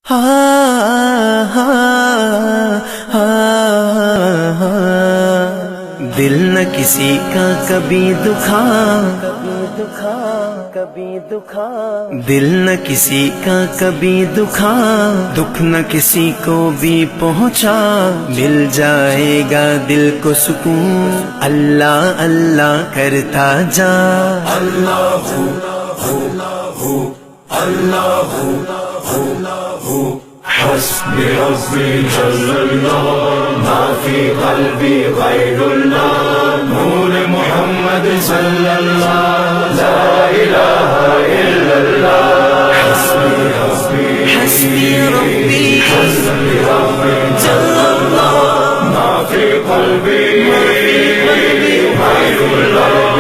دل نہ کسی کا کبھی دکھا، دل نہ کسی کا کبھی دکھا، دکھ نہ کسی کو بھی پہنچا، مل جائے گا دل کو سکون اللہ اللہ کرتا جا۔ اللہ اللہ حسبي ربي جل الله ما في قلبي غير الله نور محمد صلى الله لا إله إلا الله حسبي ربي جل الله ما في قلبي غير الله